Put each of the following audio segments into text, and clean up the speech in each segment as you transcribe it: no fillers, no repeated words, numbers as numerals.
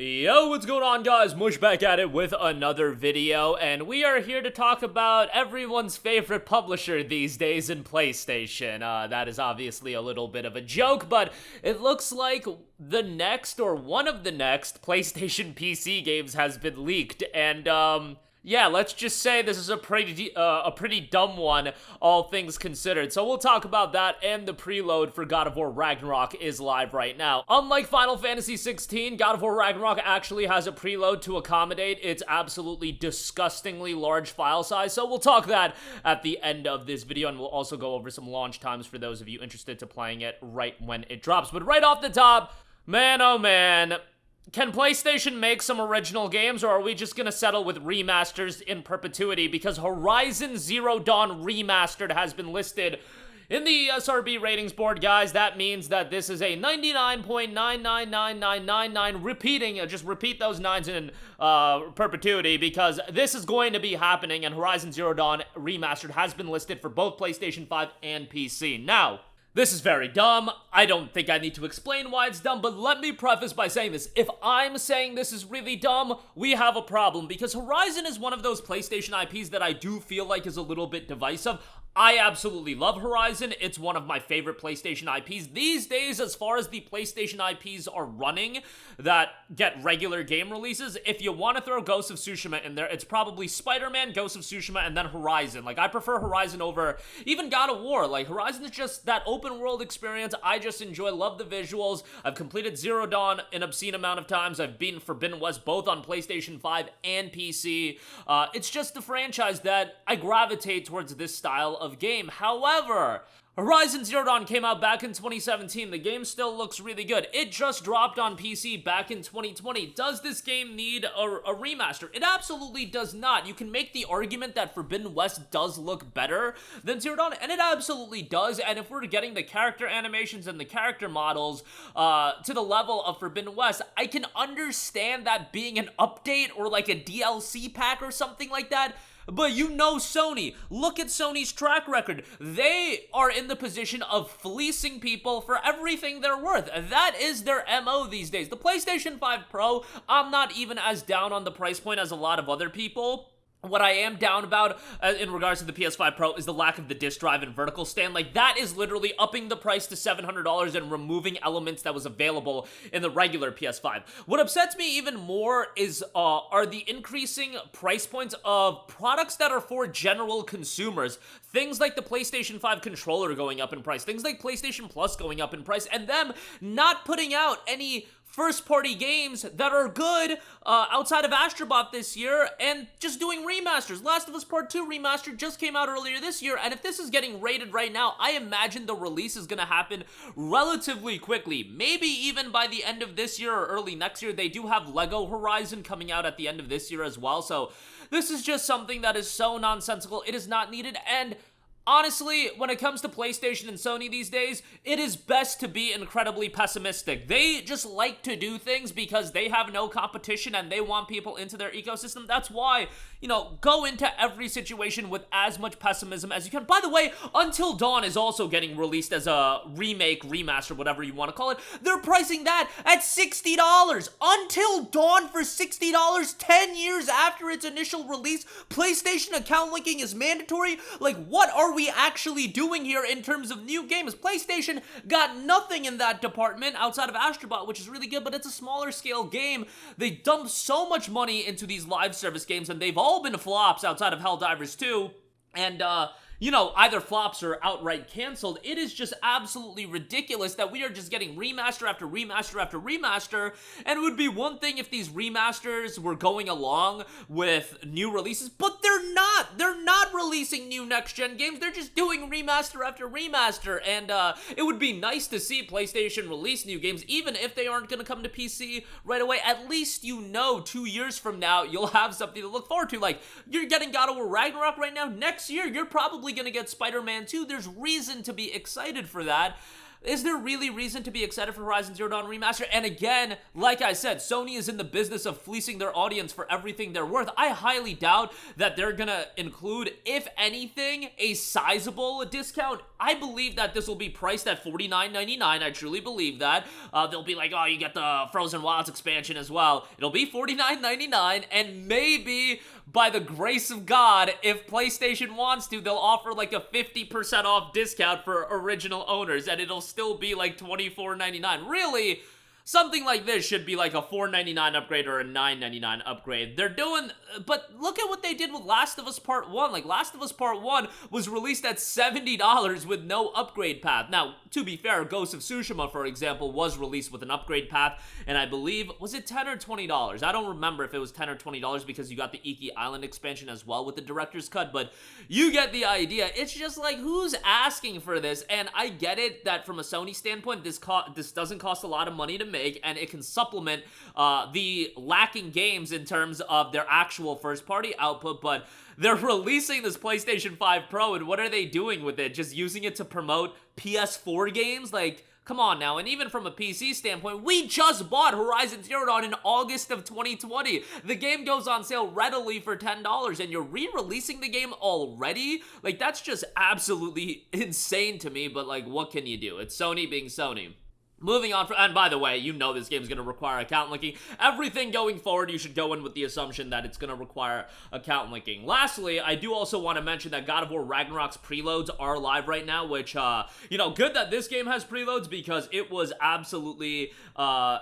Yo, what's going on, guys? Mush back at it with another video, and we are here to talk about everyone's favorite publisher these days in PlayStation. That is obviously a little bit of a joke, but it looks like the next, or one of the next, PlayStation PC games has been leaked, and, yeah, let's just say this is a pretty dumb one, all things considered. So we'll talk about that, and the preload for God of War Ragnarok is live right now. Unlike Final Fantasy 16, God of War Ragnarok actually has a preload to accommodate its absolutely disgustingly large file size. So we'll talk that at the end of this video, and we'll also go over some launch times for those of you interested to playing it right when it drops. But right off the top, man, oh man, can PlayStation make some original games, or are we just gonna settle with remasters in perpetuity? Because Horizon Zero Dawn Remastered has been listed in the SRB ratings board, guys. That means that this is a 99.999999 repeating, just repeat those nines in perpetuity, because this is going to be happening, and Horizon Zero Dawn Remastered has been listed for both PlayStation 5 and PC. Now, this is very dumb. I don't think I need to explain why it's dumb, but let me preface by saying this. If I'm saying this is really dumb, we have a problem, because Horizon is one of those PlayStation IPs that I do feel like is a little bit divisive. I absolutely love Horizon. It's one of my favorite PlayStation IPs these days as far as the PlayStation IPs are running that get regular game releases. If you want to throw Ghost of Tsushima in there, it's probably Spider-Man, Ghost of Tsushima, and then Horizon. Like, I prefer Horizon over even God of War. Like, Horizon is just that open world experience I just enjoy, love the visuals. I've completed Zero Dawn an obscene amount of times. I've beaten Forbidden West both on PlayStation 5 and PC. It's just the franchise that I gravitate towards this style of game. However, Horizon Zero Dawn came out back in 2017. The game still looks really good. It just dropped on PC back in 2020. Does this game need a remaster? It absolutely does not. You can make the argument that Forbidden West does look better than Zero Dawn, and it absolutely does. And if we're getting the character animations and the character models to the level of Forbidden West, I can understand that being an update or like a DLC pack or something like that. But you know Sony. Look at Sony's track record. They are in the position of fleecing people for everything they're worth. That is their MO these days. The PlayStation 5 Pro, I'm not even as down on the price point as a lot of other people. What I am down about in regards to the PS5 Pro is the lack of the disc drive and vertical stand. Like, that is literally upping the price to $700 and removing elements that was available in the regular PS5. What upsets me even more is are the increasing price points of products that are for general consumers. Things like the PlayStation 5 controller going up in price, things like PlayStation Plus going up in price, and them not putting out any first-party games that are good outside of Astrobot this year, and just doing remasters. Last of Us Part 2 remaster just came out earlier this year, and if this is getting rated right now, I imagine the release is going to happen relatively quickly. Maybe even by the end of this year or early next year. They do have Lego Horizon coming out at the end of this year as well, so this is just something that is so nonsensical. It is not needed, and honestly, when it comes to PlayStation and Sony these days, it is best to be incredibly pessimistic. They just like to do things because they have no competition and they want people into their ecosystem. That's why, you know, go into every situation with as much pessimism as you can. By the way, Until Dawn is also getting released as a remake, remaster, whatever you want to call it. They're pricing that at $60. Until Dawn for $60, 10 years after its initial release. PlayStation account linking is mandatory. Like, what are we actually doing here in terms of new games? PlayStation got nothing in that department outside of Astrobot, which is really good, but it's a smaller scale game. They dump so much money into these live service games, and they've all been flops outside of Helldivers 2, and you know, either flops or outright canceled. It is just absolutely ridiculous that we are just getting remaster after remaster after remaster, and it would be one thing if these remasters were going along with new releases, but they're not. They're not releasing new next-gen games. They're just doing remaster after remaster, and it would be nice to see PlayStation release new games, even if they aren't going to come to PC right away. At least, you know, 2 years from now, you'll have something to look forward to. Like, you're getting God of War Ragnarok right now. Next year, you're probably going to get Spider-Man 2. There's reason to be excited for that. is there really reason to be excited for Horizon Zero Dawn Remaster? And again, like I said, Sony is in the business of fleecing their audience for everything they're worth. I highly doubt that they're gonna include, if anything, a sizable discount. I believe that this will be priced at $49.99. I truly believe that. They'll be like, oh, you get the Frozen Wilds expansion as well. It'll be $49.99, and maybe by the grace of God, if PlayStation wants to, they'll offer like a 50% off discount for original owners, and it'll still be like $24.99. Really, something like this should be like a $4.99 upgrade or a $9.99 upgrade. They're doing, but look at what they did with Last of Us Part 1. Like, Last of Us Part 1 was released at $70 with no upgrade path. Now, to be fair, Ghost of Tsushima, for example, was released with an upgrade path, and I believe, was it $10 or $20? I don't remember if it was $10 or $20 because you got the Iki Island expansion as well with the director's cut, but you get the idea. It's just like, who's asking for this? And I get it that from a Sony standpoint, this doesn't cost a lot of money to make, and it can supplement the lacking games in terms of their actual first-party output, but they're releasing this PlayStation 5 Pro, and what are they doing with it? Just using it to promote PS4 games? Like, come on now. And even from a PC standpoint, we just bought Horizon Zero Dawn in August of 2020. The game goes on sale readily for $10, and you're re-releasing the game already? Like, that's just absolutely insane to me, but like, what can you do? It's Sony being Sony. Moving on, and by the way, you know this game's going to require account linking. Everything going forward, you should go in with the assumption that it's going to require account linking. Lastly, I do also want to mention that God of War Ragnarok's preloads are live right now, which, you know, good that this game has preloads because it was absolutely,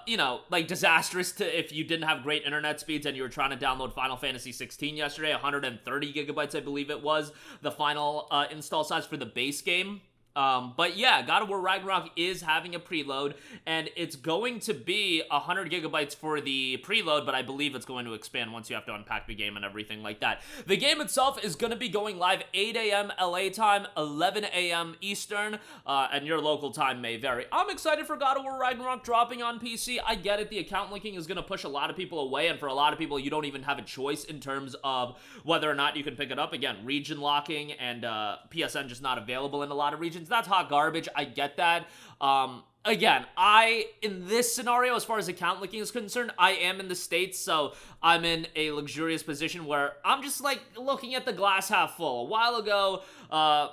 you know, like disastrous if you didn't have great internet speeds and you were trying to download Final Fantasy 16 yesterday. 130 gigabytes, I believe it was, the final install size for the base game. But yeah, God of War Ragnarok is having a preload, and it's going to be 100 gigabytes for the preload, but I believe it's going to expand once you have to unpack the game and everything like that. The game itself is going to be going live 8 a.m. LA time, 11 a.m. Eastern, and your local time may vary. I'm excited for God of War Ragnarok dropping on PC. I get it, the account linking is going to push a lot of people away, and for a lot of people, you don't even have a choice in terms of whether or not you can pick it up. Again, region locking and PSN just not available in a lot of regions. That's hot garbage. I get that. Again, in this scenario, as far as account linking is concerned, I am in the States, so I'm in a luxurious position where I'm just, like, looking at the glass half full. A while ago,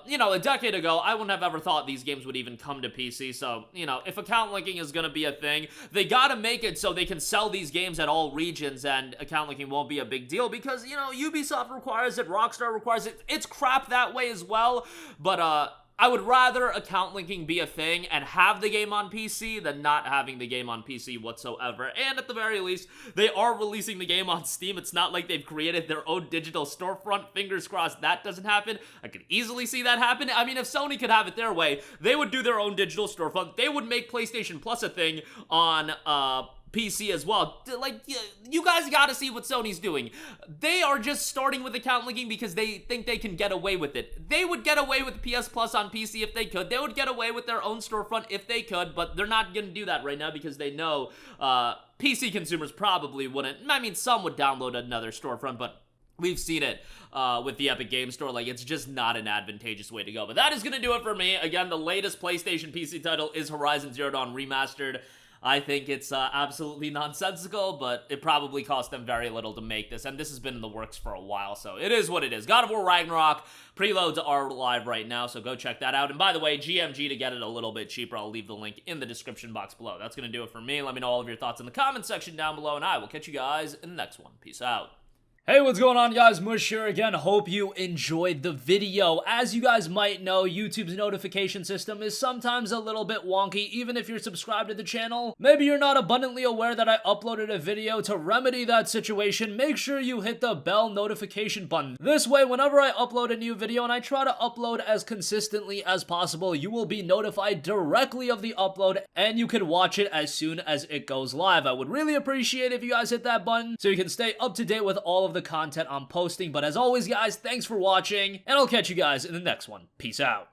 you know, a decade ago, I wouldn't have ever thought these games would even come to PC, so, you know, if account linking is gonna be a thing, they gotta make it so they can sell these games at all regions, and account linking won't be a big deal, because, you know, Ubisoft requires it, Rockstar requires it, it's crap that way as well, but, I would rather account linking be a thing and have the game on PC than not having the game on PC whatsoever. And at the very least, they are releasing the game on Steam. It's not like they've created their own digital storefront. Fingers crossed that doesn't happen. I could easily see that happen. I mean, if Sony could have it their way, they would do their own digital storefront. They would make PlayStation Plus a thing on, PC as well. Like, you guys gotta see what Sony's doing. They are just starting with account linking because they think they can get away with it. They would get away with PS Plus on PC if they could. They would get away with their own storefront if they could, but they're not gonna do that right now because they know PC consumers probably wouldn't. I mean, some would download another storefront, but we've seen it with the Epic Games Store. Like, it's just not an advantageous way to go. But that is gonna do it for me. Again, the latest PlayStation PC title is Horizon Zero Dawn Remastered. I think it's absolutely nonsensical, but it probably cost them very little to make this, and this has been in the works for a while, so it is what it is. God of War Ragnarok preloads are live right now, so go check that out. And by the way, GMG to get it a little bit cheaper. I'll leave the link in the description box below. That's going to do it for me. Let me know all of your thoughts in the comments section down below, and I will catch you guys in the next one. Peace out. Hey, what's going on, guys? Mush here again. Hope you enjoyed the video. As you guys might know, YouTube's notification system is sometimes a little bit wonky, even if you're subscribed to the channel. Maybe you're not abundantly aware that I uploaded a video. To remedy that situation, make sure you hit the bell notification button. This way, whenever I upload a new video, and I try to upload as consistently as possible, you will be notified directly of the upload, and you can watch it as soon as it goes live. I would really appreciate if you guys hit that button so you can stay up to date with all of the content I'm posting. But as always, guys, thanks for watching, and I'll catch you guys in the next one. Peace out.